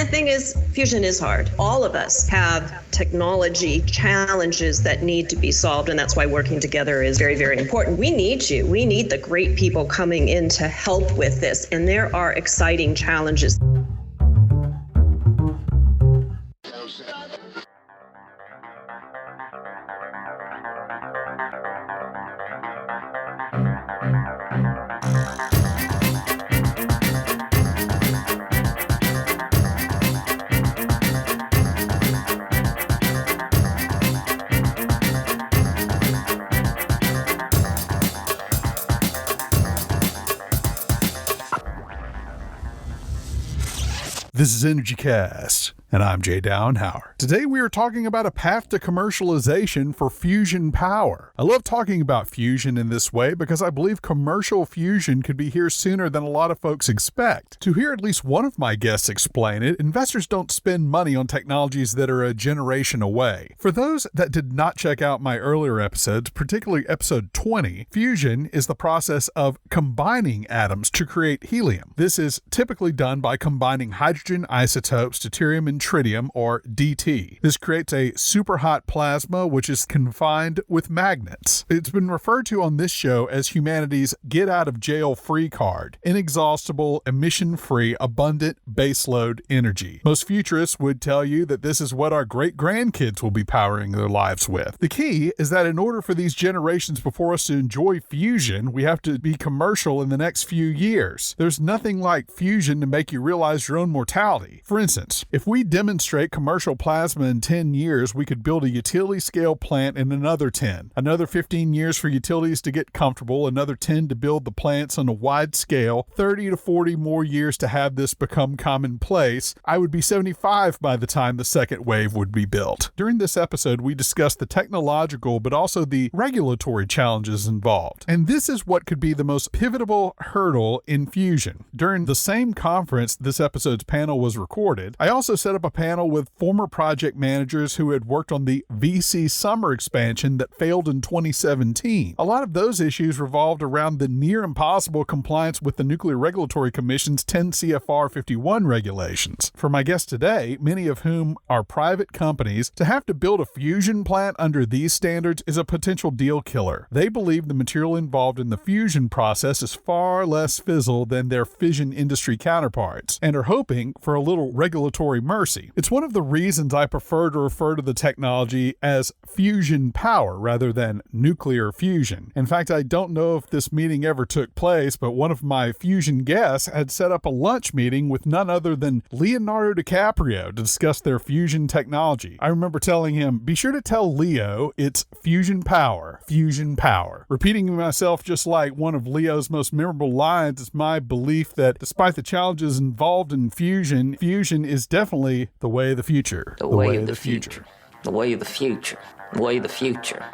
thing is, fusion is hard. All of us have technology challenges that need to be solved, and that's why working together is very, very important. We need you. We need the great people coming in to help with this, and there are exciting challenges. This is EnergyCast, and I'm Jay Downhauer. Today we are talking about a path to commercialization for fusion power. I love talking about fusion in this way because I believe commercial fusion could be here sooner than a lot of folks expect. To hear at least one of my guests explain it, investors don't spend money on technologies that are a generation away. For those that did not check out my earlier episodes, particularly episode 20, fusion is the process of combining atoms to create helium. This is typically done by combining hydrogen isotopes, deuterium and tritium, or DT. This creates a super hot plasma which is confined with magnets. It's been referred to on this show as humanity's get out of jail free card, inexhaustible, emission-free, abundant baseload energy. Most futurists would tell you that this is what our great-grandkids will be powering their lives with. The key is that in order for these generations before us to enjoy fusion, we have to be commercial in the next few years. There's nothing like fusion to make you realize your own mortality. For instance, if we demonstrate commercial plasma in 10 years, we could build a utility-scale plant in another 10. Another 15 years for utilities to get comfortable, another 10 to build the plants on a wide scale, 30 to 40 more years to have this become commonplace. I would be 75 by the time the second wave would be built. During this episode, we discussed the technological but also the regulatory challenges involved. And this is what could be the most pivotal hurdle in fusion. During the same conference this episode's panel was recorded, I also set up a panel with former project managers who had worked on the VC summer expansion that failed in 2017. A lot of those issues revolved around the near impossible compliance with the Nuclear Regulatory Commission's 10 CFR 51 regulations. For my guests today, many of whom are private companies, to have to build a fusion plant under these standards is a potential deal killer. They believe the material involved in the fusion process is far less fizzle than their fission industry counterparts, and are hoping for a little regulatory mercy. It's one of the reasons I prefer to refer to the technology as fusion power rather than nuclear fusion. In fact, I don't know if this meeting ever took place, but one of my fusion guests had set up a lunch meeting with none other than Leonardo DiCaprio to discuss their fusion technology. I remember telling him, be sure to tell Leo it's fusion power, fusion power. Repeating myself just like one of Leo's most memorable lines is my belief that despite the challenges involved in fusion is definitely the way of the future. The way of the future. The way of the future. The way of the future.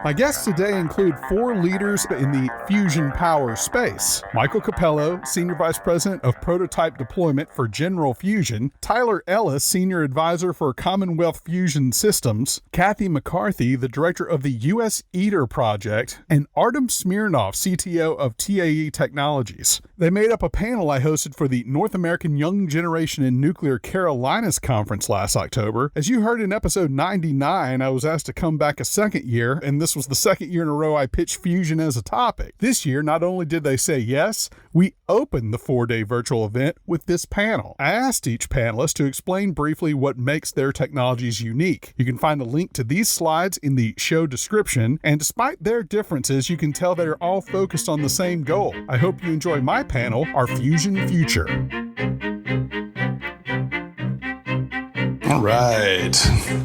My guests today include 4 leaders in the fusion power space. Michael Capello, Senior Vice President of Prototype Deployment for General Fusion, Tyler Ellis, Senior Advisor for Commonwealth Fusion Systems, Kathy McCarthy, the Director of the U.S. ITER Project, and Artem Smirnov, CTO of TAE Technologies. They made up a panel I hosted for the North American Young Generation in Nuclear Carolinas Conference last October. As you heard in episode 99, I was asked to come back a second year, and this was the second year in a row I pitched fusion as a topic. This year, not only did they say yes, we opened the 4-day virtual event with this panel. I asked each panelist to explain briefly what makes their technologies unique. You can find a link to these slides in the show description, and despite their differences, you can tell they're all focused on the same goal. I hope you enjoy my panel, Our Fusion Future. All right.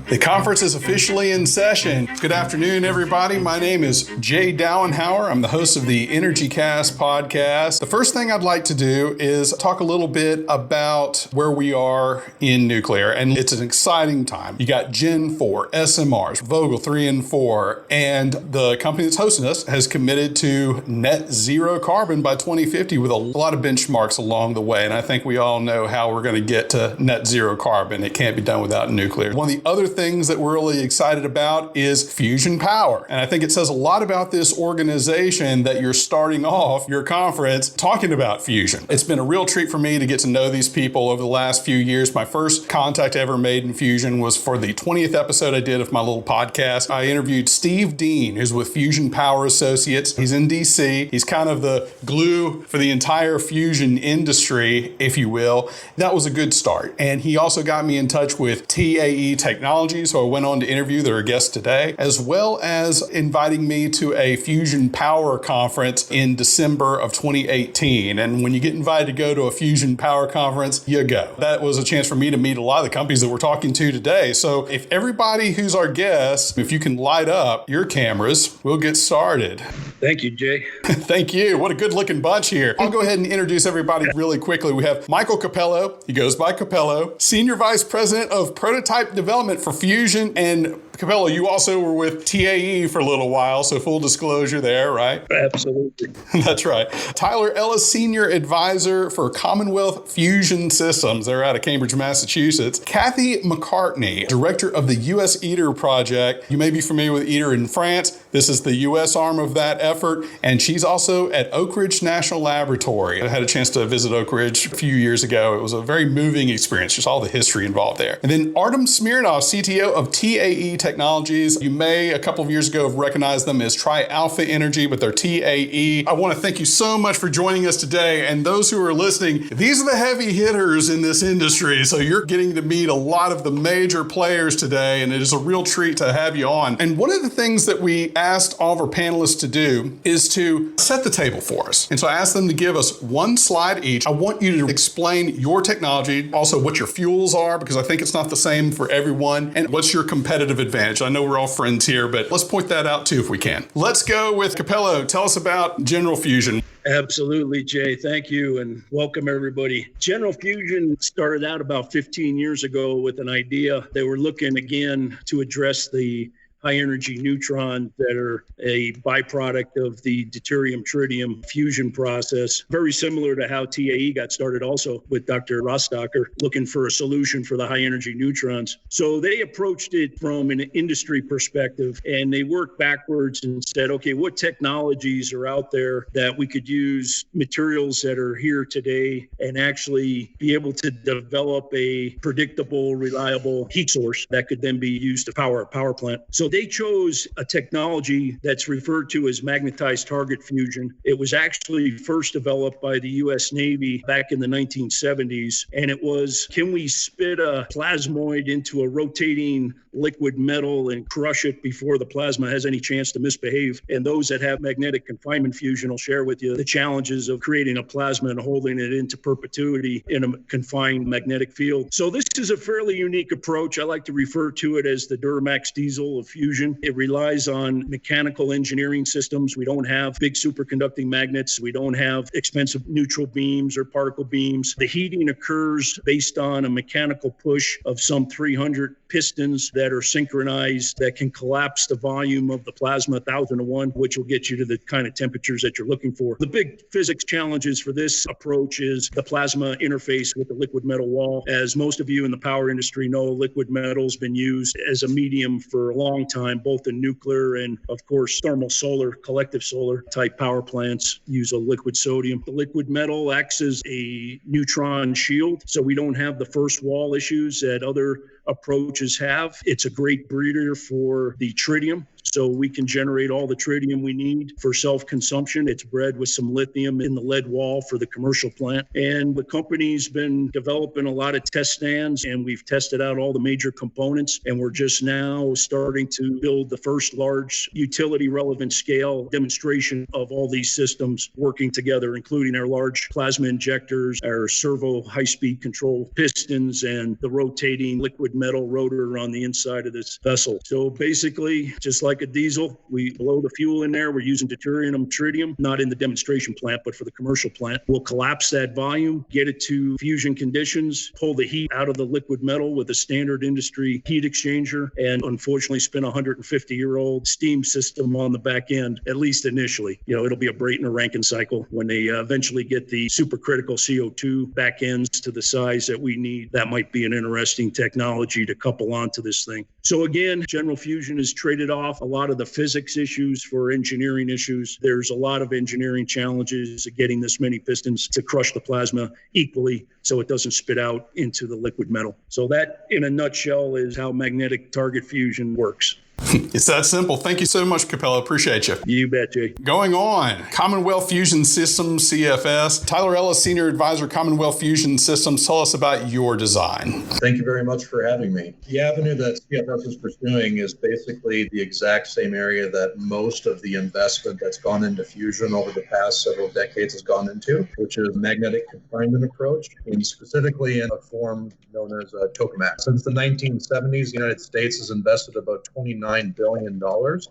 The conference is officially in session. Good afternoon, everybody. My name is Jay Downhauer. I'm the host of the EnergyCast podcast. The first thing I'd like to do is talk a little bit about where we are in nuclear, and it's an exciting time. You got Gen 4, SMRs, Vogtle 3 and 4, and the company that's hosting us has committed to net zero carbon by 2050 with a lot of benchmarks along the way, and I think we all know how we're going to get to net zero carbon. It can't be done done without nuclear. One of the other things that we're really excited about is fusion power. And I think it says a lot about this organization that you're starting off your conference talking about fusion. It's been a real treat for me to get to know these people over the last few years. My first contact I ever made in fusion was for the 20th episode I did of my little podcast. I interviewed Steve Dean, who's with Fusion Power Associates. He's in DC. He's kind of the glue for the entire fusion industry, if you will. That was a good start. And he also got me in touch with TAE Technologies, who I went on to interview. They're a guest today, as well as inviting me to a Fusion Power conference in December of 2018. And when you get invited to go to a Fusion Power conference, you go. That was a chance for me to meet a lot of the companies that we're talking to today. So if everybody who's our guest, if you can light up your cameras, we'll get started. Thank you, Jay. Thank you. What a good looking bunch here. I'll go ahead and introduce everybody really quickly. We have Michael Capello. He goes by Capello, Senior Vice President of Prototype Development for Fusion. And Capello, you also were with TAE for a little while, so full disclosure there, right? Absolutely. That's right. Tyler Ellis, Senior Advisor for Commonwealth Fusion Systems. They're out of Cambridge, Massachusetts. Kathy McCartney, Director of the U.S. ITER project. You may be familiar with ITER in France. This is the U.S. arm of that effort, and she's also at Oak Ridge National Laboratory. I had a chance to visit Oak Ridge a few years ago. It was a very moving experience, just all the history involved there. And then Artem Smirnov, CTO of TAE Technologies. You may, a couple of years ago, have recognized them as Tri-Alpha Energy, but they're TAE. I want to thank you so much for joining us today. And those who are listening, these are the heavy hitters in this industry. So you're getting to meet a lot of the major players today, and it is a real treat to have you on. And one of the things that we asked all of our panelists to do is to set the table for us. And so I asked them to give us one slide each. I want you to explain your technology, also what your fuels are, because I think it's not the same for everyone, and what's your competitive advantage. I know we're all friends here, but let's point that out too if we can. Let's go with Capello. Tell us about General Fusion. Absolutely, Jay. Thank you and welcome everybody. General Fusion started out about 15 years ago with an idea. They were looking again to address the high energy neutrons that are a byproduct of the deuterium-tritium fusion process. Very similar to how TAE got started also with Dr. Rostocker, looking for a solution for the high energy neutrons. So they approached it from an industry perspective, and they worked backwards and said, okay, what technologies are out there that we could use materials that are here today and actually be able to develop a predictable, reliable heat source that could then be used to power a power plant. So they chose a technology that's referred to as magnetized target fusion. It was actually first developed by the U.S. Navy back in the 1970s. And it was, can we spit a plasmoid into a rotating liquid metal and crush it before the plasma has any chance to misbehave? And those that have magnetic confinement fusion will share with you the challenges of creating a plasma and holding it into perpetuity in a confined magnetic field. So this is a fairly unique approach. I like to refer to it as the Duramax diesel of fusion. It relies on mechanical engineering systems. We don't have big superconducting magnets. We don't have expensive neutral beams or particle beams. The heating occurs based on a mechanical push of some 300 pistons that are synchronized that can collapse the volume of the plasma 1,000 to 1, which will get you to the kind of temperatures that you're looking for. The big physics challenges for this approach is the plasma interface with the liquid metal wall. As most of you in the power industry know, liquid metal's been used as a medium for a long time, both in nuclear and, of course, thermal solar, collective solar type power plants use a liquid sodium. The liquid metal acts as a neutron shield, so we don't have the first wall issues that other approaches have. It's a great breeder for the tritium. So we can generate all the tritium we need for self-consumption. It's bred with some lithium in the lead wall for the commercial plant. And the company's been developing a lot of test stands, and we've tested out all the major components. And we're just now starting to build the first large utility relevant scale demonstration of all these systems working together, including our large plasma injectors, our servo high-speed control pistons, and the rotating liquid metal rotor on the inside of this vessel. So basically, just like a a diesel. We blow the fuel in there. We're using deuterium and tritium, not in the demonstration plant, but for the commercial plant. We'll collapse that volume, get it to fusion conditions, pull the heat out of the liquid metal with a standard industry heat exchanger, and unfortunately spin a 150-year-old steam system on the back end, at least initially. It'll be a Brayton or Rankine cycle. When they eventually get the supercritical CO2 back ends to the size that we need, that might be an interesting technology to couple onto this thing. So again, general fusion has traded off a lot of the physics issues for engineering issues. There's a lot of engineering challenges of getting this many pistons to crush the plasma equally so it doesn't spit out into the liquid metal. So that, in a nutshell, is how magnetic target fusion works. It's that simple. Thank you so much, Capella. Appreciate you. You bet, Jay. Going on, Commonwealth Fusion Systems, CFS. Tyler Ellis, Senior Advisor, Commonwealth Fusion Systems. Tell us about your design. Thank you very much for having me. The avenue that CFS is pursuing is basically the exact same area that most of the investment that's gone into fusion over the past several decades has gone into, which is magnetic confinement approach, and specifically in a form known as tokamak. Since the 1970s, the United States has invested about $29 billion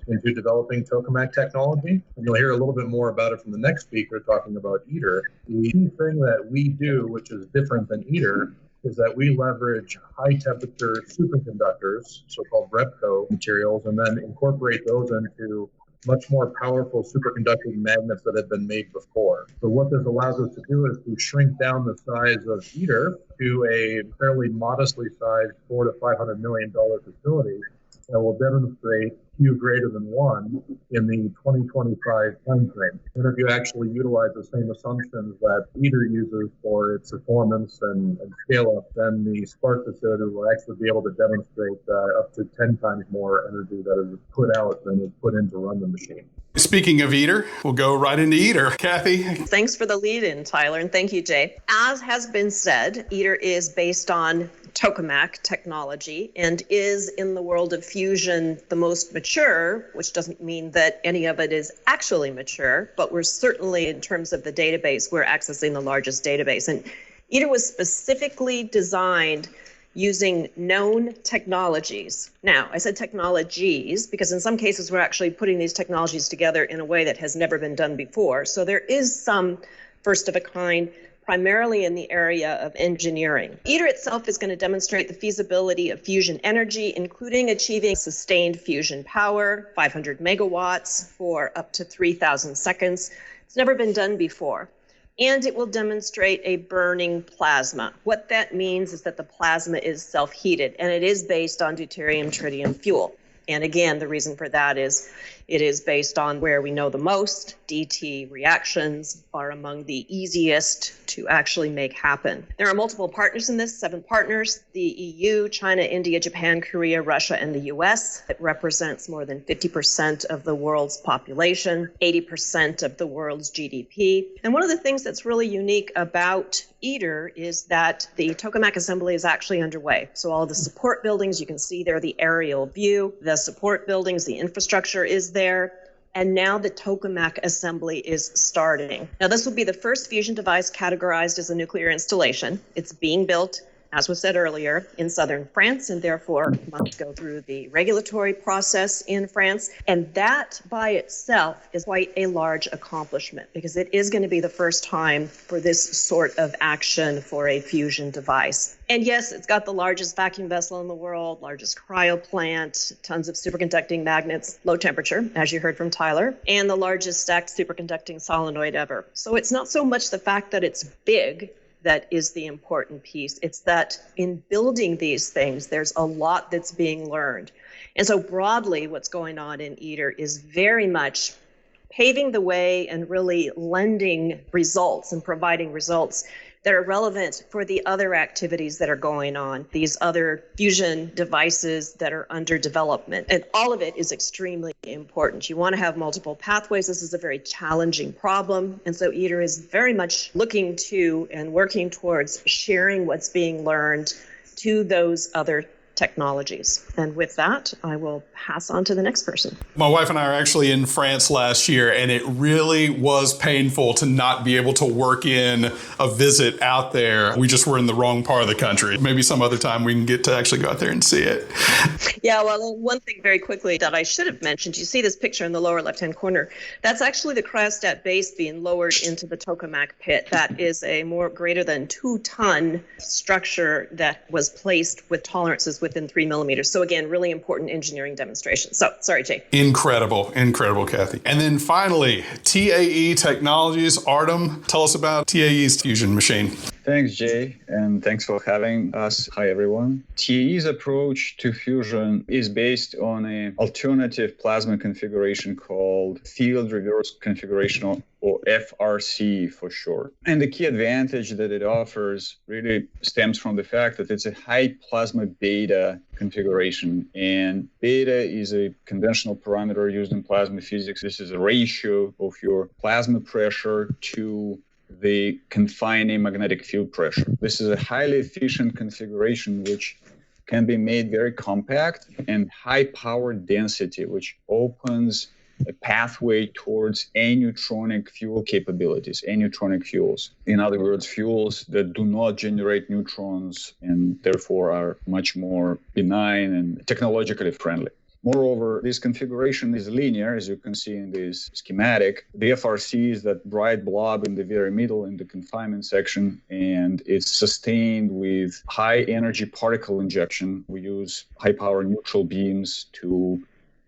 into developing tokamak technology. And you'll hear a little bit more about it from the next speaker talking about ITER. The key thing that we do, which is different than ITER, is that we leverage high-temperature superconductors, so-called REPCO materials, and then incorporate those into much more powerful superconducting magnets that have been made before. So what this allows us to do is to shrink down the size of ITER to a fairly modestly sized $400 to $500 million facility that will demonstrate Q greater than 1 in the 2025 timeframe. And if you actually utilize the same assumptions that ITER uses for its performance and scale up, then the Spark facility will actually be able to demonstrate up to 10 times more energy that is put out than is put in to run the machine. Speaking of ITER, we'll go right into ITER. Kathy? Thanks for the lead in, Tyler, and thank you, Jay. As has been said, ITER is based on tokamak technology and is, in the world of fusion, the most mature, which doesn't mean that any of it is actually mature, but we're certainly, in terms of the database, we're accessing the largest database. And ITER was specifically designed using known technologies. Now, I said technologies because in some cases we're actually putting these technologies together in a way that has never been done before. So there is some first of a kind, primarily in the area of engineering. ITER itself is going to demonstrate the feasibility of fusion energy, including achieving sustained fusion power, 500 megawatts for up to 3,000 seconds. It's never been done before. And it will demonstrate a burning plasma. What that means is that the plasma is self-heated, and it is based on deuterium-tritium fuel. And again, the reason for that is it is based on where we know the most. DT reactions are among the easiest to actually make happen. There are multiple partners in this, 7 partners: the EU, China, India, Japan, Korea, Russia, and the US. It represents more than 50% of the world's population, 80% of the world's GDP. And one of the things that's really unique about ITER is that the tokamak assembly is actually underway. So all of the support buildings, you can see there the aerial view, the support buildings, the infrastructure is there. And now the tokamak assembly is starting. Now, this will be the first fusion device categorized as a nuclear installation. It's being built, as was said earlier, in southern France, and therefore must go through the regulatory process in France. And that by itself is quite a large accomplishment because it is going to be the first time for this sort of action for a fusion device. And yes, it's got the largest vacuum vessel in the world, largest cryo plant, tons of superconducting magnets, low temperature, as you heard from Tyler, and the largest stacked superconducting solenoid ever. So it's not so much the fact that it's big that is the important piece. It's that in building these things, there's a lot that's being learned. And so broadly, what's going on in ITER is very much paving the way and really lending results and providing results that are relevant for the other activities that are going on, these other fusion devices that are under development. And all of it is extremely important. You want to have multiple pathways. This is a very challenging problem. And so ITER is very much looking to and working towards sharing what's being learned to those other technologies. And with that, I will pass on to the next person. My wife and I are actually in France last year, and it really was painful to not be able to work in a visit out there. We just were in the wrong part of the country. Maybe some other time we can get to actually go out there and see it. Yeah, well, one thing very quickly that I should have mentioned, you see this picture in the lower left-hand corner. That's actually the cryostat base being lowered into the tokamak pit. That is a greater than 2-ton structure that was placed with tolerances within 3 millimeters. So again, really important engineering demonstration. So, sorry, Jay. Incredible, Kathy. And then finally, TAE Technologies. Artem, tell us about TAE's fusion machine. Thanks, Jay, and thanks for having us. Hi, everyone. TAE's approach to fusion is based on an alternative plasma configuration called field reverse configuration, or FRC for short. And the key advantage that it offers really stems from the fact that it's a high plasma beta configuration. And beta is a conventional parameter used in plasma physics. This is a ratio of your plasma pressure to the confining magnetic field pressure. This is a highly efficient configuration which can be made very compact and high power density, which opens a pathway towards aneutronic fuel capabilities, aneutronic fuels. In other words, fuels that do not generate neutrons and therefore are much more benign and technologically friendly. Moreover, this configuration is linear, as you can see in this schematic. The FRC is that bright blob in the very middle in the confinement section, and it's sustained with high energy particle injection. We use high power neutral beams to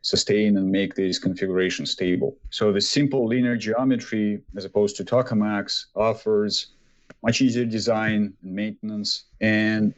sustain and make this configuration stable. So the simple linear geometry, as opposed to tokamaks, offers much easier design and maintenance. And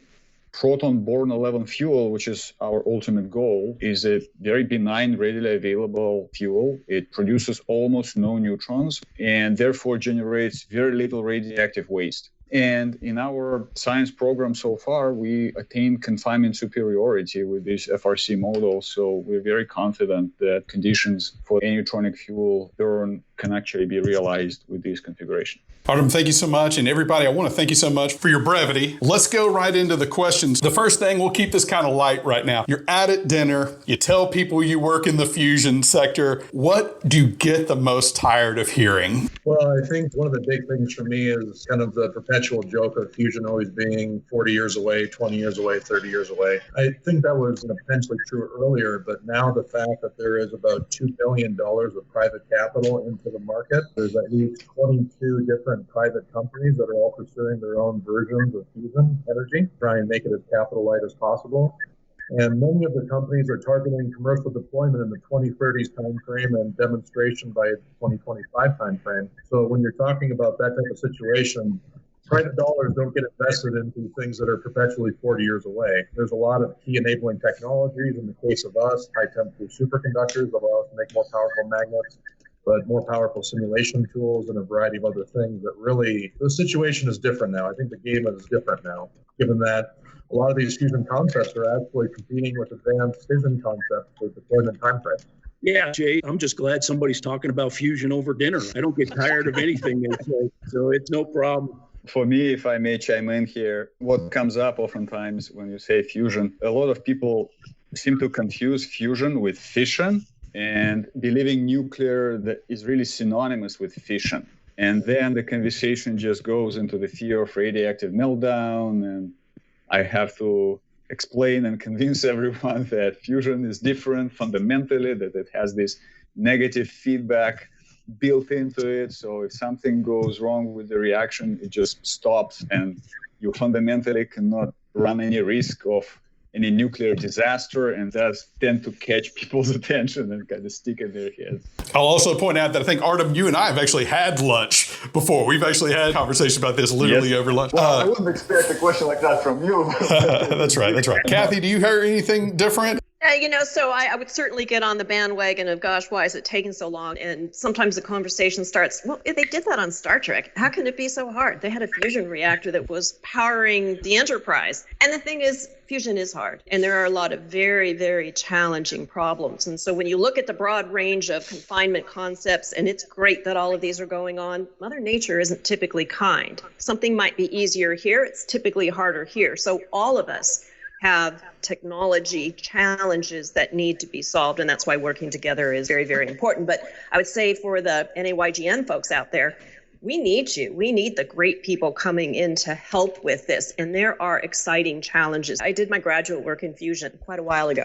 Proton-borne 11 fuel, which is our ultimate goal, is a very benign, readily available fuel. It produces almost no neutrons and therefore generates very little radioactive waste. And in our science program so far, we attained confinement superiority with this FRC model. So we're very confident that conditions for aneutronic fuel burn can actually be realized with this configuration. Artem, thank you so much. And everybody, I want to thank you so much for your brevity. Let's go right into the questions. The first thing, we'll keep this kind of light right now. You're at dinner. You tell people you work in the fusion sector. What do you get the most tired of hearing? Well, I think one of the big things for me is kind of the perpetual joke of fusion always being 40 years away, 20 years away, 30 years away. I think that was potentially true earlier, but now the fact that there is about $2 billion of private capital into the market, there's at least 22 different private companies that are all pursuing their own versions of fusion energy, try and make it as capital light as possible. And many of the companies are targeting commercial deployment in the 2030s timeframe and demonstration by 2025 timeframe. So when you're talking about that type of situation, private dollars don't get invested into things that are perpetually 40 years away. There's a lot of key enabling technologies. In the case of us, high temperature superconductors allow us to make more powerful magnets, but more powerful simulation tools and a variety of other things that really, the situation is different now. I think the game is different now, given that a lot of these fusion concepts are actually competing with advanced fission concepts for deployment timeframes. Yeah, Jay, I'm just glad somebody's talking about fusion over dinner. I don't get tired of anything they say, so it's no problem. For me, if I may chime in here, what comes up oftentimes when you say fusion, a lot of people seem to confuse fusion with fission and believing nuclear that is really synonymous with fission. And then the conversation just goes into the fear of radioactive meltdown. And I have to explain and convince everyone that fusion is different fundamentally, that it has this negative feedback built into it. So if something goes wrong with the reaction, it just stops and you fundamentally cannot run any risk of any nuclear disaster, and that's tend to catch people's attention and kind of stick in their heads. I'll also point out that I think, Artem, you and I have actually had lunch before. We've actually had a conversation about this literally over lunch. Well, I wouldn't expect a question like that from you. That's right. Kathy, do you hear anything different? So I would certainly get on the bandwagon of, gosh, why is it taking so long? And sometimes the conversation starts, well, they did that on Star Trek. How can it be so hard? They had a fusion reactor that was powering the Enterprise. And the thing is, fusion is hard. And there are a lot of very, very challenging problems. And so when you look at the broad range of confinement concepts, and it's great that all of these are going on, Mother Nature isn't typically kind. Something might be easier here. It's typically harder here. So all of us have technology challenges that need to be solved, and that's why working together is very, very important. But I would say for the NAYGN folks out there, we need you. We need the great people coming in to help with this. And there are exciting challenges. I did my graduate work in fusion quite a while ago.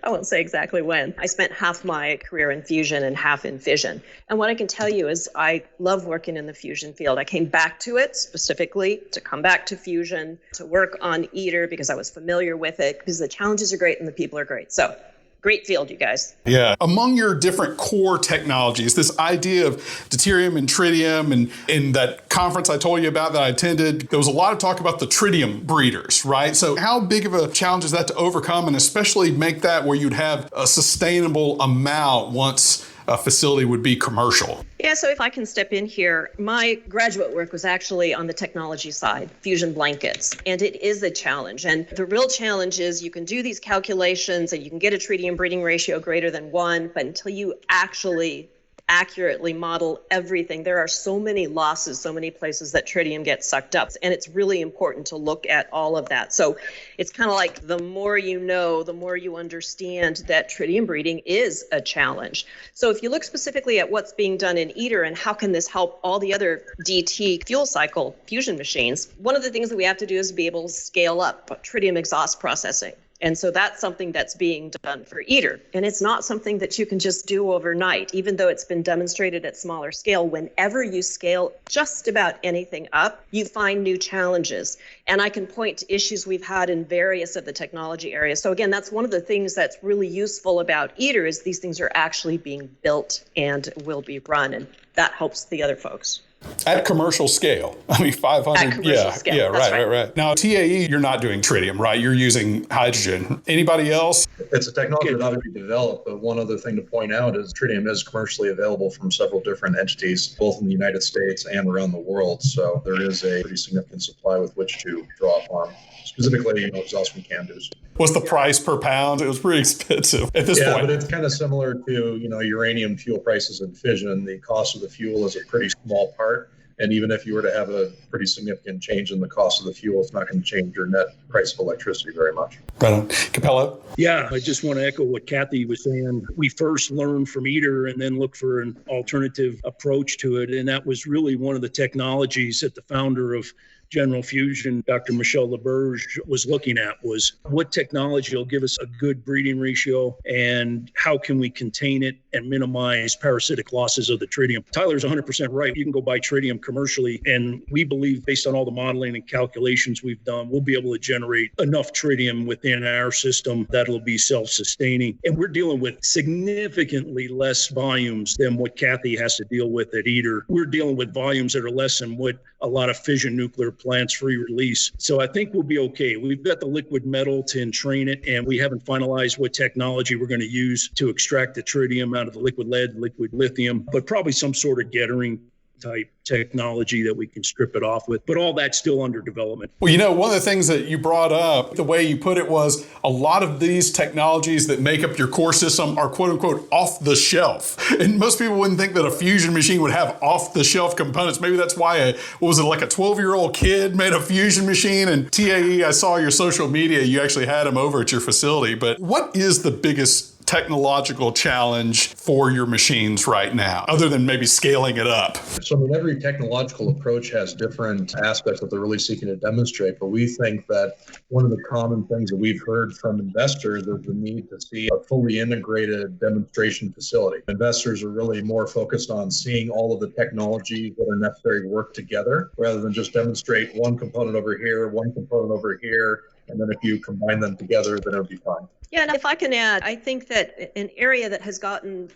I won't say exactly when. I spent half my career in fusion and half in fission. And what I can tell you is I love working in the fusion field. I came back to it specifically to come back to fusion, to work on ITER because I was familiar with it, because the challenges are great and the people are great. So great field, you guys. Yeah. Among your different core technologies, this idea of deuterium and tritium, and in that conference I told you about that I attended, there was a lot of talk about the tritium breeders, right? So how big of a challenge is that to overcome, and especially make that where you'd have a sustainable amount once a facility would be commercial? Yeah, so if I can step in here, my graduate work was actually on the technology side, fusion blankets, and it is a challenge. And the real challenge is you can do these calculations and you can get a tritium breeding ratio greater than 1, but until you actually accurately model everything, there are so many losses, so many places that tritium gets sucked up. And it's really important to look at all of that. So it's kind of like the more you know, the more you understand that tritium breeding is a challenge. So if you look specifically at what's being done in ITER and how can this help all the other DT fuel cycle fusion machines, one of the things that we have to do is be able to scale up tritium exhaust processing. And so that's something that's being done for ITER. And it's not something that you can just do overnight, even though it's been demonstrated at smaller scale. Whenever you scale just about anything up, you find new challenges. And I can point to issues we've had in various of the technology areas. So again, that's one of the things that's really useful about ITER is these things are actually being built and will be run. And that helps the other folks. At commercial scale. I mean, 500. At commercial scale. Yeah, That's right. Now, TAE, you're not doing tritium, right? You're using hydrogen. Anybody else? It's a technology that ought to be developed, but one other thing to point out is tritium is commercially available from several different entities, both in the United States and around the world. So there is a pretty significant supply with which to draw upon, specifically, exhaust from CANDUs. What's the price per pound? It was pretty expensive at this point. Yeah, but it's kind of similar to, uranium fuel prices in fission. The cost of the fuel is a pretty small part. And even if you were to have a pretty significant change in the cost of the fuel, it's not going to change your net price of electricity very much. Right on. Capello? Yeah, I just want to echo what Kathy was saying. We first learned from ITER and then look for an alternative approach to it. And that was really one of the technologies that the founder of General Fusion, Dr. Michel Laberge, was looking at was what technology will give us a good breeding ratio and how can we contain it and minimize parasitic losses of the tritium. Tyler's 100% right. You can go buy tritium commercially, and we believe based on all the modeling and calculations we've done, we'll be able to generate enough tritium within our system that'll be self-sustaining. And we're dealing with significantly less volumes than what Kathy has to deal with at ITER. We're dealing with volumes that are less than what a lot of fission nuclear plants free release. So I think we'll be okay. We've got the liquid metal to entrain it, and we haven't finalized what technology we're going to use to extract the tritium out of the liquid lead, liquid lithium, but probably some sort of gettering type technology that we can strip it off with. But all that's still under development. Well, one of the things that you brought up, the way you put it was a lot of these technologies that make up your core system are quote unquote off the shelf. And most people wouldn't think that a fusion machine would have off the shelf components. Maybe that's why like a 12-year-old kid made a fusion machine. And TAE, I saw your social media, you actually had them over at your facility. But what is the biggest technological challenge for your machines right now, other than maybe scaling it up? So, every technological approach has different aspects that they're really seeking to demonstrate, but we think that one of the common things that we've heard from investors is the need to see a fully integrated demonstration facility. Investors are really more focused on seeing all of the technologies that are necessary to work together, rather than just demonstrate one component over here, one component over here, and then if you combine them together, then it'll be fine. Yeah, and if I can add, I think that an area that has gotten,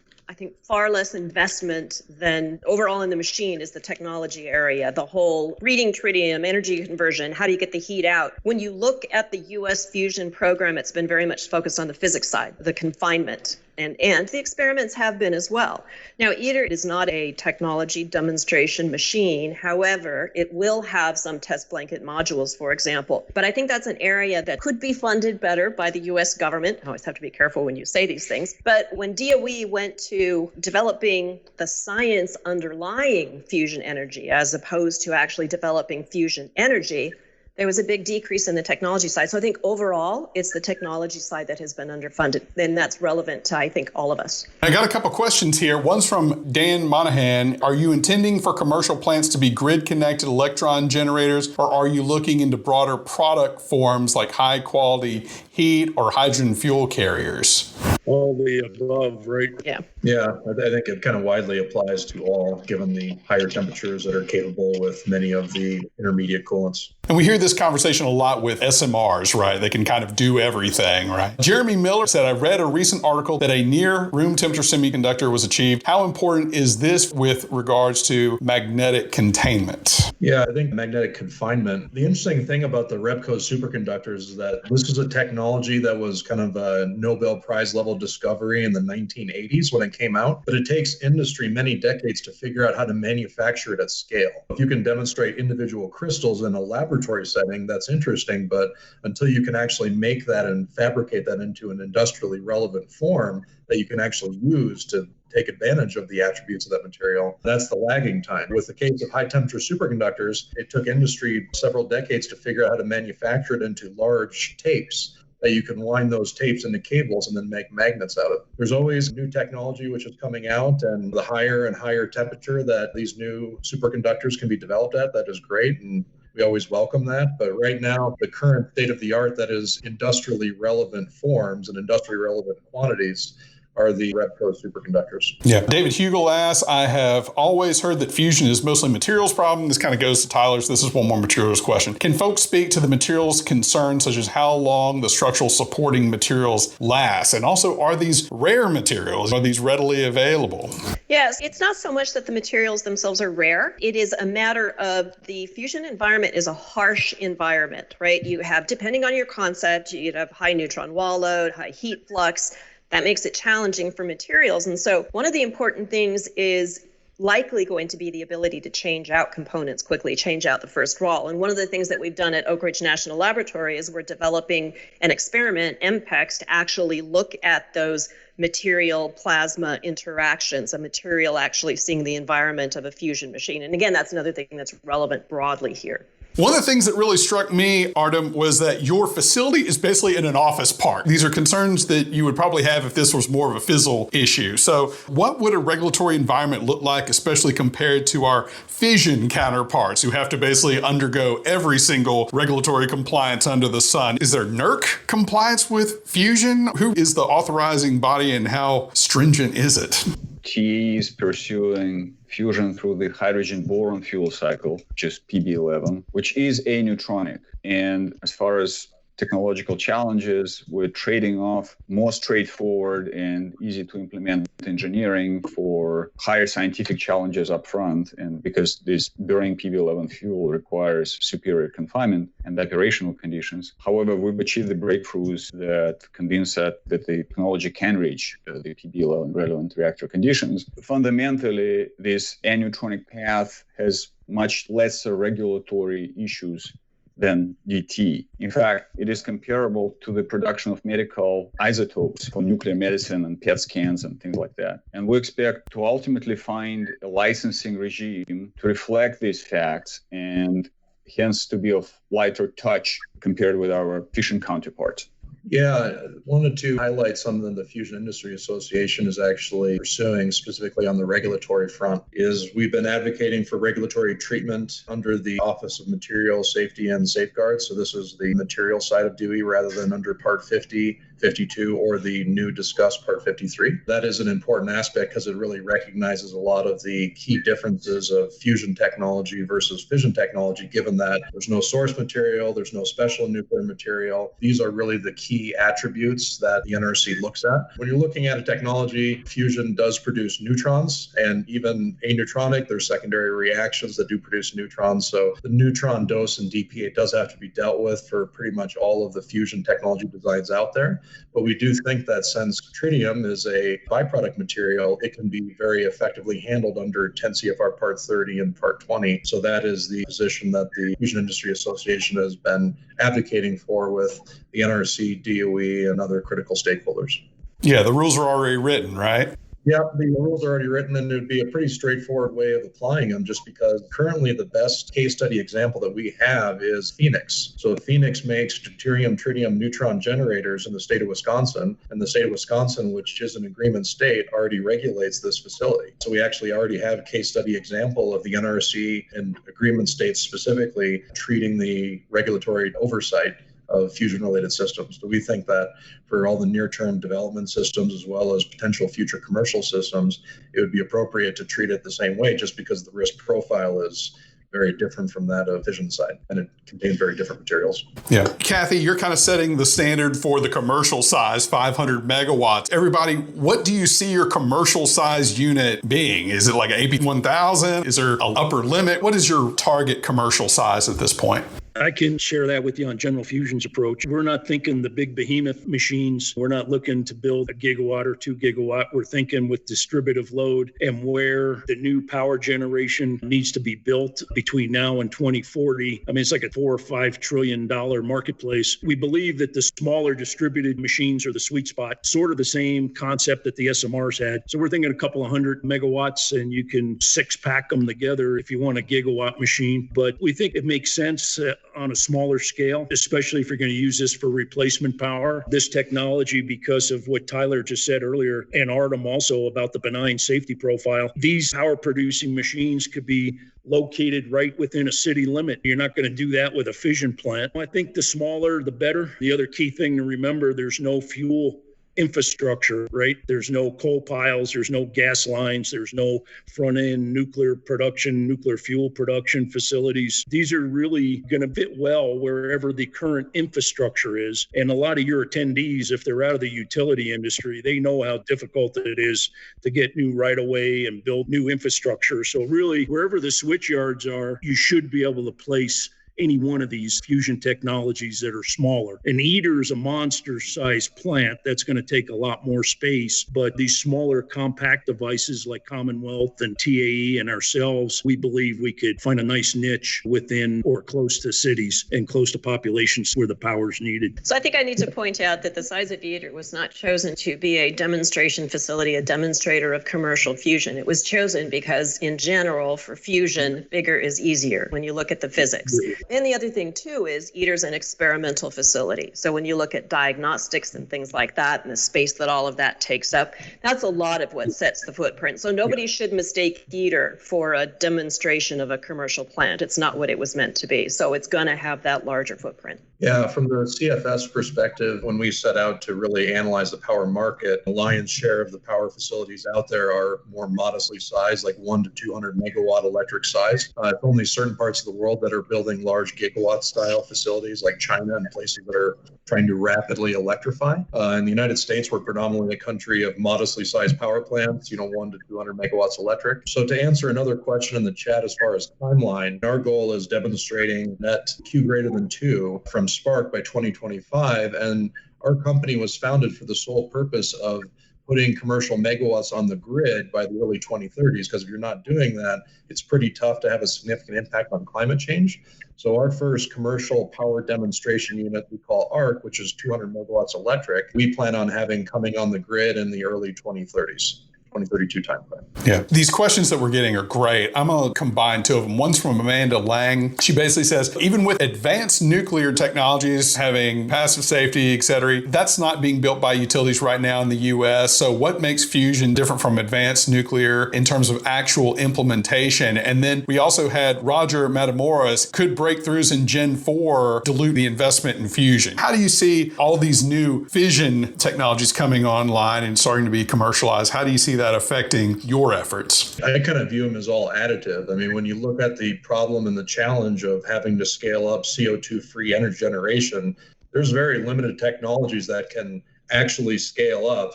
far less investment than overall in the machine is the technology area, the whole breeding tritium, energy conversion, how do you get the heat out? When you look at the U.S. fusion program, it's been very much focused on the physics side, the confinement. And the experiments have been as well. Now, ITER is not a technology demonstration machine. However, it will have some test blanket modules, for example. But I think that's an area that could be funded better by the U.S. government. I always have to be careful when you say these things. But when DOE went to developing the science underlying fusion energy, as opposed to actually developing fusion energy, there was a big decrease in the technology side. So I think overall, it's the technology side that has been underfunded. And that's relevant to, I think, all of us. I got a couple questions here. One's from Dan Monahan. Are you intending for commercial plants to be grid-connected electron generators, or are you looking into broader product forms like high-quality heat or hydrogen fuel carriers? All the above, right? Yeah. Yeah, I think it kind of widely applies to all, given the higher temperatures that are capable with many of the intermediate coolants. And we hear this conversation a lot with SMRs, right? They can kind of do everything, right? Jeremy Miller said, I read a recent article that a near room temperature semiconductor was achieved. How important is this with regards to magnetic containment? Yeah, I think magnetic confinement. The interesting thing about the Rebco superconductors is that this is a technology that was kind of a Nobel Prize level discovery in the 1980s when it came out, but it takes industry many decades to figure out how to manufacture it at scale. If you can demonstrate individual crystals in a laboratory setting, that's interesting, but until you can actually make that and fabricate that into an industrially relevant form that you can actually use to take advantage of the attributes of that material, that's the lagging time. With the case of high temperature superconductors, it took industry several decades to figure out how to manufacture it into large tapes that you can wind those tapes into cables and then make magnets out of. There's always new technology which is coming out, and the higher and higher temperature that these new superconductors can be developed at, that is great, and we always welcome that. But right now, the current state of the art that is industrially relevant forms and industrially relevant quantities are the Rebco superconductors. Yeah. David Hugel asks, I have always heard that fusion is mostly a materials problem. This kind of goes to Tyler's. This is one more materials question. Can folks speak to the materials concerns, such as how long the structural supporting materials last? And also, are these rare materials? Are these readily available? Yes, it's not so much that the materials themselves are rare. It is a matter of the fusion environment is a harsh environment, right? You have, depending on your concept, you have high neutron wall load, high heat flux. That makes it challenging for materials. And so one of the important things is likely going to be the ability to change out components quickly, change out the first wall. And one of the things that we've done at Oak Ridge National Laboratory is we're developing an experiment, MPEX, to actually look at those material plasma interactions, a material actually seeing the environment of a fusion machine. And again, that's another thing that's relevant broadly here. One of the things that really struck me, Artem, was that your facility is basically in an office park. These are concerns that you would probably have if this was more of a fizzle issue. So what would a regulatory environment look like, especially compared to our fission counterparts who have to basically undergo every single regulatory compliance under the sun? Is there NERC compliance with fusion? Who is the authorizing body and how stringent is it? TE is pursuing fusion through the hydrogen boron fuel cycle, which is PB11, which is aneutronic. And as far as technological challenges, we're trading off more straightforward and easy to implement engineering for higher scientific challenges up front. And because this burning PB11 fuel requires superior confinement and operational conditions. However, we've achieved the breakthroughs that convince us that the technology can reach the PB11 relevant reactor conditions. Fundamentally, this aneutronic path has much lesser regulatory issues than DT. In fact, it is comparable to the production of medical isotopes for nuclear medicine and PET scans and things like that. And we expect to ultimately find a licensing regime to reflect these facts and hence to be of lighter touch compared with our fission counterparts. Yeah, wanted to highlight something the Fusion Industry Association is actually pursuing specifically on the regulatory front. Is we've been advocating for regulatory treatment under the Office of Material Safety and Safeguards. So this is the material side of DOE rather than under Part 50, 52, or the new discussed Part 53. That is an important aspect because it really recognizes a lot of the key differences of fusion technology versus fission technology, given that there's no source material, there's no special nuclear material. These are really the key attributes that the NRC looks at. When you're looking at a technology, fusion does produce neutrons, and even aneutronic, there's secondary reactions that do produce neutrons. So the neutron dose in DP8 does have to be dealt with for pretty much all of the fusion technology designs out there. But we do think that since tritium is a byproduct material, it can be very effectively handled under 10 CFR Part 30 and Part 20. So that is the position that the Fusion Industry Association has been advocating for with the NRC, DOE, and other critical stakeholders. Yeah, the rules are already written, right? Yeah, the rules are already written, and it would be a pretty straightforward way of applying them, just because currently the best case study example that we have is Phoenix. So Phoenix makes deuterium, tritium, neutron generators in the state of Wisconsin, and the state of Wisconsin, which is an agreement state, already regulates this facility. So we actually already have a case study example of the NRC and agreement states specifically treating the regulatory oversight of fusion-related systems. So we think that for all the near-term development systems as well as potential future commercial systems, it would be appropriate to treat it the same way, just because the risk profile is very different from that of fission side, and it contains very different materials. Yeah. Kathy, you're kind of setting the standard for the commercial size, 500 megawatts. Everybody, what do you see your commercial size unit being? Is it like an AP1000? Is there an upper limit? What is your target commercial size at this point? I can share that with you on General Fusion's approach. We're not thinking the big behemoth machines. We're not looking to build a gigawatt or 2 gigawatt. We're thinking with distributive load and where the new power generation needs to be built between now and 2040. I mean, it's like a $4 or $5 trillion marketplace. We believe that the smaller distributed machines are the sweet spot, sort of the same concept that the SMRs had. So we're thinking a couple of 100 megawatts, and you can 6-pack them together if you want a gigawatt machine. But we think it makes sense on a smaller scale, especially if you're going to use this for replacement power. This technology, because of what Tyler just said earlier, and Artem also about the benign safety profile, these power producing machines could be located right within a city limit. You're not going to do that with a fission plant. I think the smaller, the better. The other key thing to remember, there's no fuel infrastructure, right? There's no coal piles, there's no gas lines, there's no front end nuclear production, nuclear fuel production facilities. These are really going to fit well wherever the current infrastructure is. And a lot of your attendees, if they're out of the utility industry, they know how difficult it is to get new right of way and build new infrastructure. So really, wherever the switch yards are, you should be able to place any one of these fusion technologies that are smaller. An ITER is a monster-sized plant that's going to take a lot more space, but these smaller compact devices like Commonwealth and TAE and ourselves, we believe we could find a nice niche within or close to cities and close to populations where the power is needed. So I think I need to point out that the size of ITER was not chosen to be a demonstration facility, a demonstrator of commercial fusion. It was chosen because, in general, for fusion, bigger is easier when you look at the physics. And the other thing, too, is ITER's an experimental facility. So when you look at diagnostics and things like that and the space that all of that takes up, that's a lot of what sets the footprint. So nobody should mistake ITER for a demonstration of a commercial plant. It's not what it was meant to be. So it's going to have that larger footprint. Yeah, from the CFS perspective, when we set out to really analyze the power market, the lion's share of the power facilities out there are more modestly sized, like 1 to 200 megawatt electric size. It's only certain parts of the world that are building large gigawatt style facilities like China and places that are trying to rapidly electrify. In the United States, we're predominantly a country of modestly sized power plants, 1 to 200 megawatts electric. So to answer another question in the chat as far as timeline, our goal is demonstrating net Q greater than 2 from Spark by 2025. And our company was founded for the sole purpose of putting commercial megawatts on the grid by the early 2030s, because if you're not doing that, it's pretty tough to have a significant impact on climate change. So our first commercial power demonstration unit we call ARC, which is 200 megawatts electric, we plan on having coming on the grid in the early 2030s. 2032 timeframe. Yeah, these questions that we're getting are great. I'm going to combine two of them. One's from Amanda Lang. She basically says, even with advanced nuclear technologies having passive safety, et cetera, that's not being built by utilities right now in the U.S. So what makes fusion different from advanced nuclear in terms of actual implementation? And then we also had Roger Matamoros, could breakthroughs in Gen 4 dilute the investment in fusion? How do you see all these new fission technologies coming online and starting to be commercialized? How do you see that affecting your efforts? I kind of view them as all additive. I mean, when you look at the problem and the challenge of having to scale up CO2-free energy generation, there's very limited technologies that can actually scale up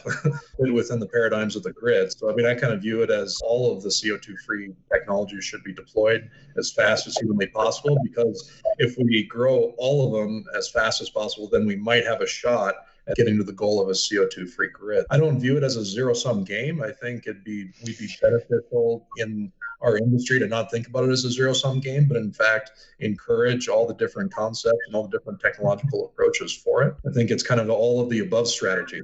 within the paradigms of the grid. So, I mean, I kind of view it as all of the CO2-free technologies should be deployed as fast as humanly possible, because if we grow all of them as fast as possible, then we might have a shot at getting to the goal of a CO2-free grid. I don't view it as a zero-sum game. I think we'd be beneficial in our industry to not think about it as a zero-sum game, but in fact, encourage all the different concepts and all the different technological approaches for it. I think it's kind of all of the above strategy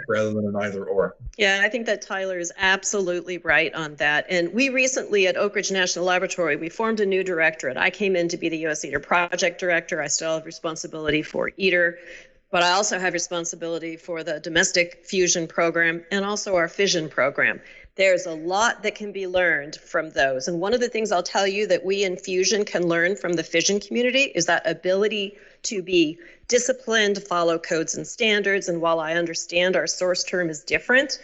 rather than an either or. Yeah, I think that Tyler is absolutely right on that. And we recently at Oak Ridge National Laboratory, we formed a new directorate. I came in to be the U.S. ITER project director. I still have responsibility for ITER, but I also have responsibility for the domestic fusion program and also our fission program. There's a lot that can be learned from those. And one of the things I'll tell you that we in fusion can learn from the fission community is that ability to be disciplined, follow codes and standards. And while I understand our source term is different,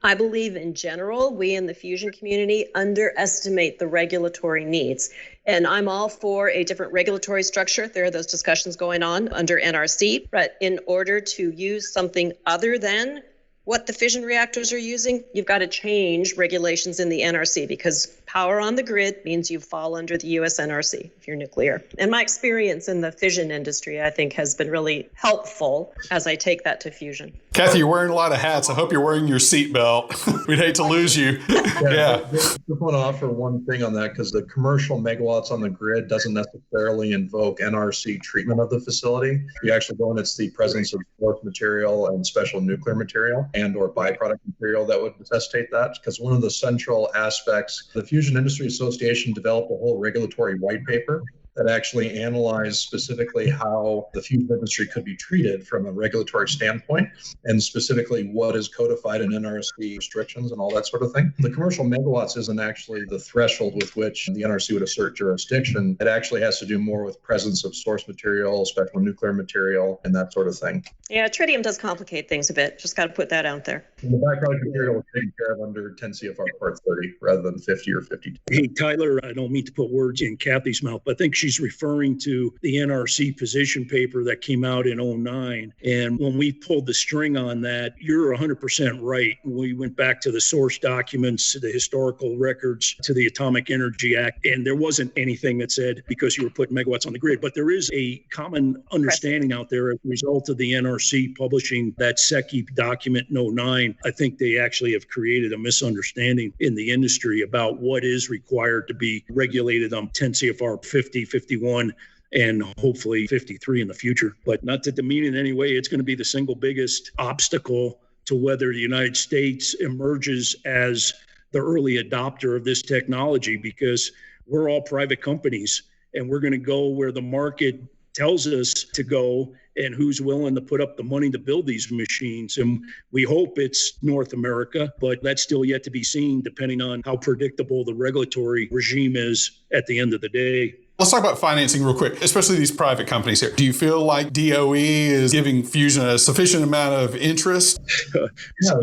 I believe in general, we in the fusion community underestimate the regulatory needs. And I'm all for a different regulatory structure. There are those discussions going on under NRC, but in order to use something other than what the fission reactors are using, you've got to change regulations in the NRC because power on the grid means you fall under the US NRC if you're nuclear. And my experience in the fission industry, I think, has been really helpful as I take that to fusion. Kathy, you're wearing a lot of hats. I hope you're wearing your seatbelt. We'd hate to lose you. Yeah. I just want to offer one thing on that because the commercial megawatts on the grid doesn't necessarily invoke NRC treatment of the facility. You actually go and it's the presence of source material and special nuclear material and or byproduct material that would necessitate that. Because one of the central aspects, the Fusion Industry Association developed a whole regulatory white paper that actually analyzed specifically how the fusion industry could be treated from a regulatory standpoint, and specifically what is codified in NRC restrictions and all that sort of thing. The commercial megawatts isn't actually the threshold with which the NRC would assert jurisdiction. It actually has to do more with presence of source material, special nuclear material, and that sort of thing. Yeah, tritium does complicate things a bit. Just got to put that out there. And the byproduct material is taken care of under 10 CFR Part 30 rather than 50 or 52. Hey, Tyler, I don't mean to put words in Kathy's mouth, but I think she's referring to the NRC position paper that came out in 2009. And when we pulled the string on that, you're 100% right. We went back to the source documents, to the historical records, to the Atomic Energy Act, and there wasn't anything that said because you were putting megawatts on the grid. But there is a common understanding out there as a result of the NRC publishing that SECI document in 2009. I think they actually have created a misunderstanding in the industry about what is required to be regulated on 10 CFR 50, 51, and hopefully 53 in the future. But not to demean in any way, it's going to be the single biggest obstacle to whether the United States emerges as the early adopter of this technology, because we're all private companies and we're going to go where the market tells us to go and who's willing to put up the money to build these machines. And we hope it's North America, but that's still yet to be seen depending on how predictable the regulatory regime is at the end of the day. Let's talk about financing real quick, especially these private companies here. Do you feel like DOE is giving fusion a sufficient amount of interest?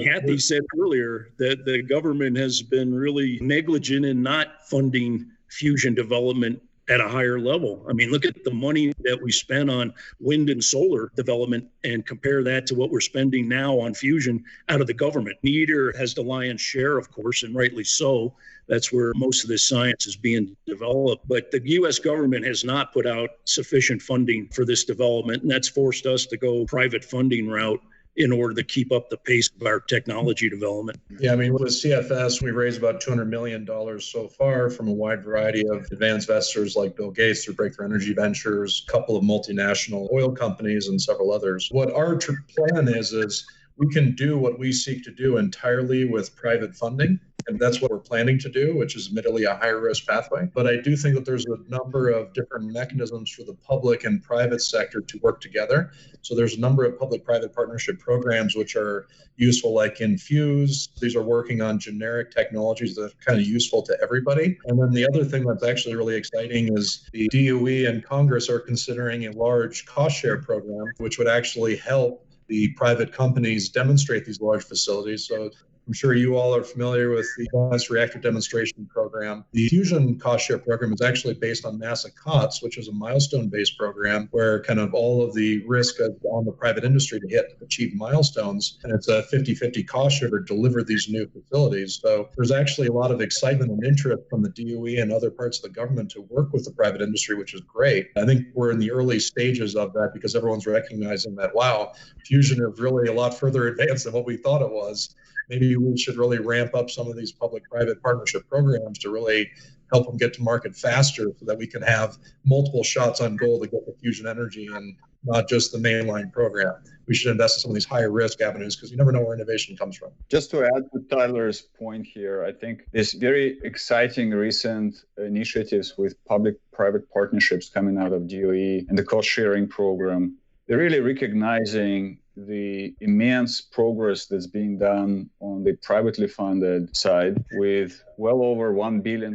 Kathy said earlier that the government has been really negligent in not funding fusion development at a higher level. I mean, look at the money that we spent on wind and solar development and compare that to what we're spending now on fusion out of the government. ITER has the lion's share, of course, and rightly so. That's where most of this science is being developed. But the U.S. government has not put out sufficient funding for this development, and that's forced us to go private funding route in order to keep up the pace of our technology development. Yeah, I mean, with CFS, we raised about $200 million so far from a wide variety of advanced investors like Bill Gates through Breakthrough Energy Ventures, a couple of multinational oil companies, and several others. What our plan is we can do what we seek to do entirely with private funding. And that's what we're planning to do, which is admittedly a higher risk pathway. But I do think that there's a number of different mechanisms for the public and private sector to work together. So there's a number of public-private partnership programs which are useful, like Infuse. These are working on generic technologies that are kind of useful to everybody. And then the other thing that's actually really exciting is the DOE and Congress are considering a large cost share program, which would actually help the private companies demonstrate these large facilities. So I'm sure you all are familiar with the Advanced Reactor Demonstration Program. The Fusion Cost Share Program is actually based on NASA COTS, which is a milestone-based program where kind of all of the risk is on the private industry to achieve milestones. And it's a 50-50 cost share to deliver these new facilities. So there's actually a lot of excitement and interest from the DOE and other parts of the government to work with the private industry, which is great. I think we're in the early stages of that because everyone's recognizing that, wow, fusion is really a lot further advanced than what we thought it was maybe we should really ramp up some of these public-private partnership programs to really help them get to market faster so that we can have multiple shots on goal to get the fusion energy and not just the mainline program. We should invest in some of these higher risk avenues because you never know where innovation comes from. Just to add to Tyler's point here, I think there's very exciting recent initiatives with public-private partnerships coming out of DOE and the cost-sharing program. They're really recognizing the immense progress that's being done on the privately funded side with well over $1 billion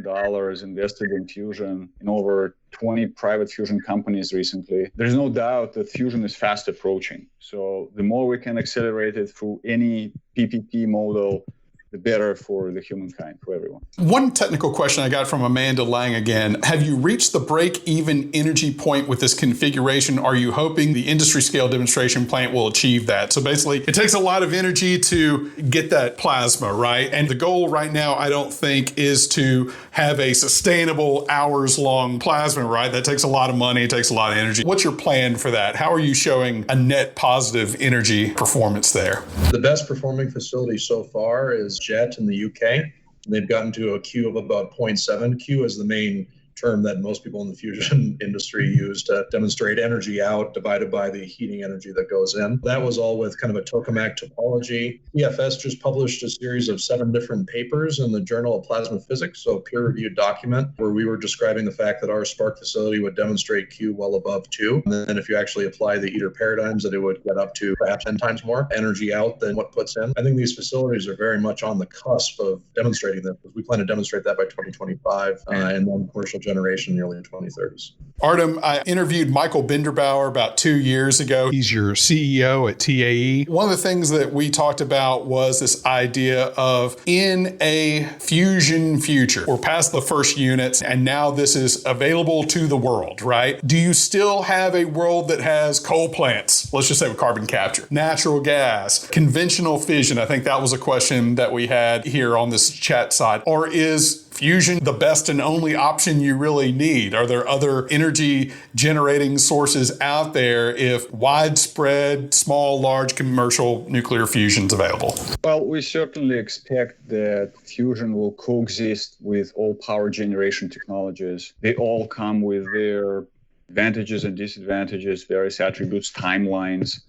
invested in fusion in over 20 private fusion companies recently. There's no doubt that fusion is fast approaching. So the more we can accelerate it through any PPP model, the better for the humankind, for everyone. One technical question I got from Amanda Lang again. Have you reached the break-even energy point with this configuration? Are you hoping the industry-scale demonstration plant will achieve that? So basically, it takes a lot of energy to get that plasma, right? And the goal right now, I don't think, is to have a sustainable hours-long plasma, right? That takes a lot of money. It takes a lot of energy. What's your plan for that? How are you showing a net positive energy performance there? The best performing facility so far is JET in the UK. They've gotten to a Q of about 0.7. Q is the main term that most people in the fusion industry use to demonstrate energy out divided by the heating energy that goes in. That was all with kind of a tokamak topology. EFS just published a series of 7 different papers in the Journal of Plasma Physics, so a peer-reviewed document where we were describing the fact that our Spark facility would demonstrate Q well above 2. And then if you actually apply the ITER paradigms, that it would get up to perhaps 10 times more energy out than what puts in. I think these facilities are very much on the cusp of demonstrating that because we plan to demonstrate that by 2025 and then commercial generation in the early 2030s. Artem, I interviewed Michael Binderbauer about 2 years ago. He's your CEO at TAE. One of the things that we talked about was this idea of in a fusion future. We're past the first units, and now this is available to the world, right? Do you still have a world that has coal plants, let's just say with carbon capture, natural gas, conventional fission? I think that was a question that we had here on this chat side. Or is fusion the best and only option you really need? Are there other energy generating sources out there if widespread, small, large commercial nuclear fusion's available? Well, we certainly expect that fusion will coexist with all power generation technologies. They all come with their advantages and disadvantages, various attributes, timelines.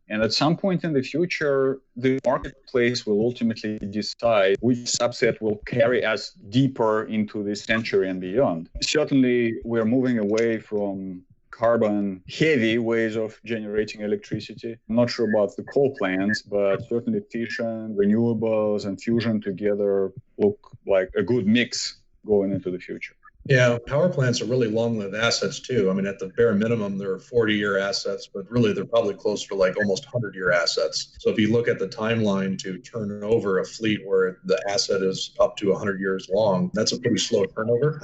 And at some point in the future, the marketplace will ultimately decide which subset will carry us deeper into this century and beyond. Certainly, we're moving away from carbon-heavy ways of generating electricity. I'm not sure about the coal plants, but certainly fission, renewables, and fusion together look like a good mix going into the future. Yeah, power plants are really long-lived assets too. I mean, at the bare minimum, they're 40-year assets, but really they're probably closer to like almost 100-year assets. So if you look at the timeline to turn over a fleet where the asset is up to 100 years long, that's a pretty slow turnover.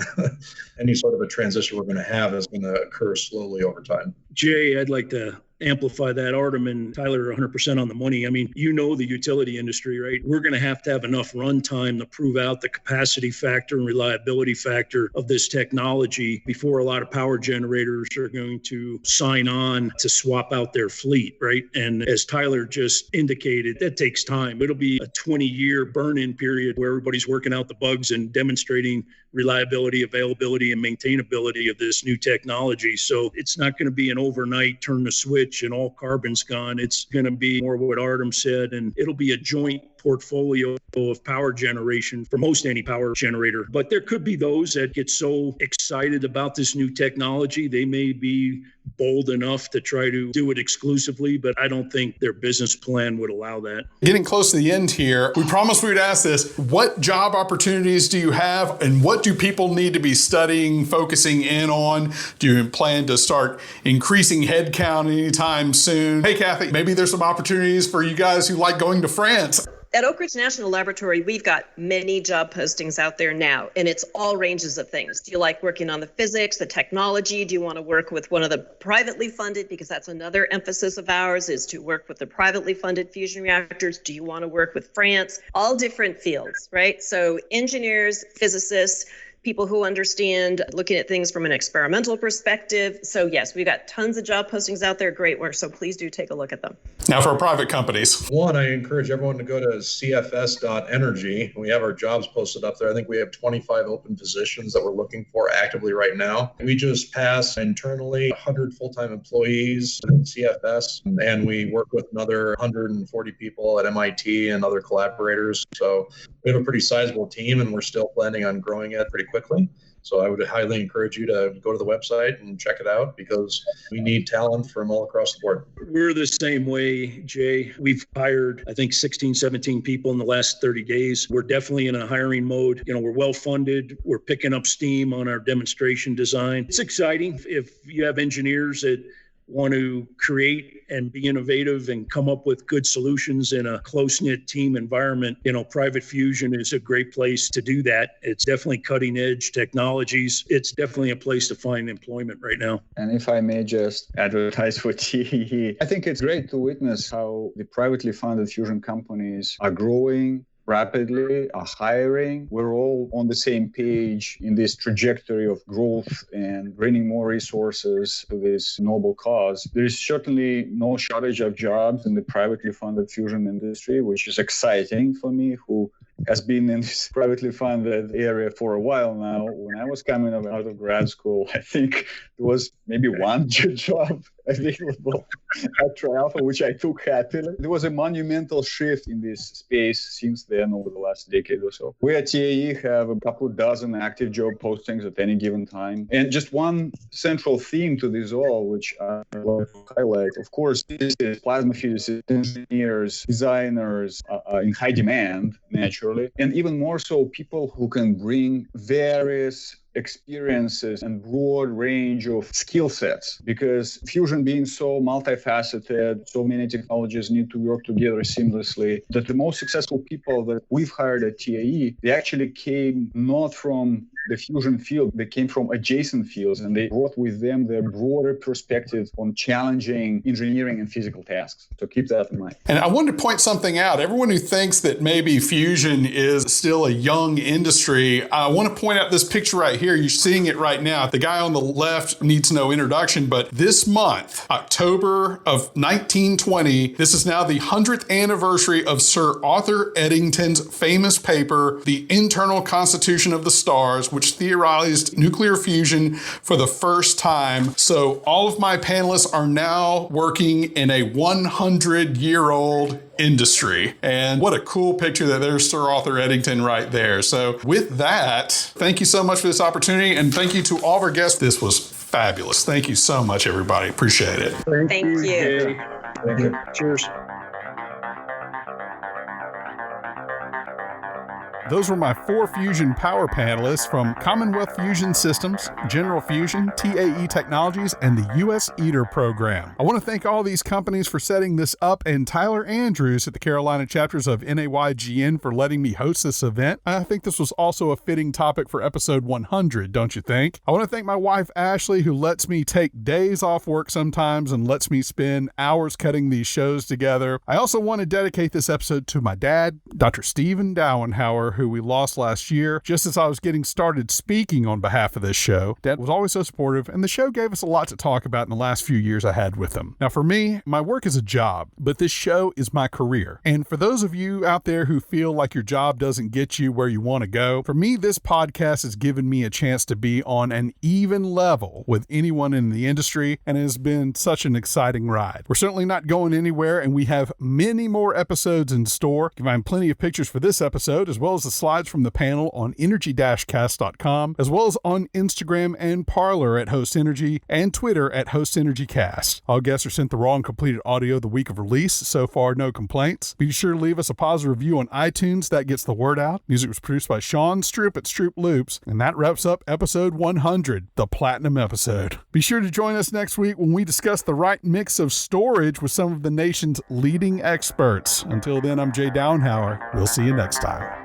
Any sort of a transition we're going to have is going to occur slowly over time. Jay, I'd like to amplify that. Artem and Tyler are 100% on the money. I mean, you know the utility industry, right? We're going to have enough runtime to prove out the capacity factor and reliability factor of this technology before a lot of power generators are going to sign on to swap out their fleet, right? And as Tyler just indicated, that takes time. It'll be a 20-year burn-in period where everybody's working out the bugs and demonstrating reliability, availability, and maintainability of this new technology. So it's not going to be an overnight turn the switch and all carbon's gone. It's going to be more what Artem said, and it'll be a joint portfolio of power generation for most any power generator. But there could be those that get so excited about this new technology, they may be bold enough to try to do it exclusively, but I don't think their business plan would allow that. Getting close to the end here, we promised we would ask this. What job opportunities do you have, and what do people need to be studying, focusing in on? Do you plan to start increasing headcount anytime soon? Hey, Kathy, maybe there's some opportunities for you guys who like going to France. At Oak Ridge National Laboratory, we've got many job postings out there now, and it's all ranges of things. Do you like working on the physics, the technology? Do you want to work with one of the privately funded, because that's another emphasis of ours, is to work with the privately funded fusion reactors? Do you want to work with France? All different fields, right? So engineers, physicists, people who understand looking at things from an experimental perspective. So yes, we've got tons of job postings out there, great work. So please do take a look at them. Now for private companies. One, I encourage everyone to go to cfs.energy. We have our jobs posted up there. I think we have 25 open positions that we're looking for actively right now. We just passed internally 100 full-time employees in CFS, and we work with another 140 people at MIT and other collaborators. So we have a pretty sizable team, and we're still planning on growing it pretty quickly. So I would highly encourage you to go to the website and check it out, because we need talent from all across the board. We're the same way, Jay. We've hired, I think, 16, 17 people in the last 30 days. We're definitely in a hiring mode. We're well funded. We're picking up steam on our demonstration design. It's exciting. If you have engineers that want to create and be innovative and come up with good solutions in a close-knit team environment, Private Fusion is a great place to do that. It's definitely cutting-edge technologies. It's definitely a place to find employment right now. And if I may just advertise for TEE, I think it's great to witness how the privately funded fusion companies are growing rapidly, are hiring. We're all on the same page in this trajectory of growth and bringing more resources to this noble cause. There is certainly no shortage of jobs in the privately funded fusion industry, which is exciting for me, who has been in this privately funded area for a while now. When I was coming out of grad school, I think there was maybe one job available at Trialpha, which I took happily. There was a monumental shift in this space since then over the last decade or so. We at TAE have a couple of dozen active job postings at any given time. And just one central theme to this all, which I love to highlight, of course, this is plasma physicists, engineers, designers in high demand, naturally. And even more so, people who can bring various experiences and broad range of skill sets, because fusion being so multifaceted, so many technologies need to work together seamlessly, that the most successful people that we've hired at TAE, they actually came not from the fusion field, they came from adjacent fields, and they brought with them their broader perspective on challenging engineering and physical tasks. So keep that in mind. And I wanted to point something out. Everyone who thinks that maybe fusion is still a young industry, I want to point out this picture right here. You're seeing it right now. The guy on the left needs no introduction, but this month, October of 1920, this is now the 100th anniversary of Sir Arthur Eddington's famous paper, The Internal Constitution of the Stars, which theorized nuclear fusion for the first time. So all of my panelists are now working in a 100-year-old industry. And what a cool picture that there's Sir Arthur Eddington right there. So with that, thank you so much for this opportunity. And thank you to all of our guests. This was fabulous. Thank you so much, everybody. Appreciate it. Thank you. Jay. Thank you. Cheers. Those were my 4 fusion power panelists from Commonwealth Fusion Systems, General Fusion, TAE Technologies, and the U.S. ITER program. I want to thank all these companies for setting this up, and Tyler Andrews at the Carolina chapters of NAYGN for letting me host this event. I think this was also a fitting topic for episode 100, don't you think? I want to thank my wife, Ashley, who lets me take days off work sometimes and lets me spend hours cutting these shows together. I also want to dedicate this episode to my dad, Dr. Stephen Dauenhauer, who we lost last year. Just as I was getting started speaking on behalf of this show, Dad was always so supportive, and the show gave us a lot to talk about in the last few years I had with him. Now, for me, my work is a job, but this show is my career. And for those of you out there who feel like your job doesn't get you where you want to go, for me, this podcast has given me a chance to be on an even level with anyone in the industry, and it has been such an exciting ride. We're certainly not going anywhere, and we have many more episodes in store. You can find plenty of pictures for this episode, as well as the slides from the panel on energy-cast.com, as well as on Instagram and Parler at Host Energy and Twitter at Host Energy Cast. All guests are sent the raw and completed audio the week of release. So far, no complaints. Be sure to leave us a positive review on iTunes. That gets the word out. Music was produced by Sean Stroop at Stroop Loops, and that wraps up episode 100, the platinum episode. Be sure to join us next week when we discuss the right mix of storage with some of the nation's leading experts. Until then, I'm Jay Dauenhauer. We'll see you next time.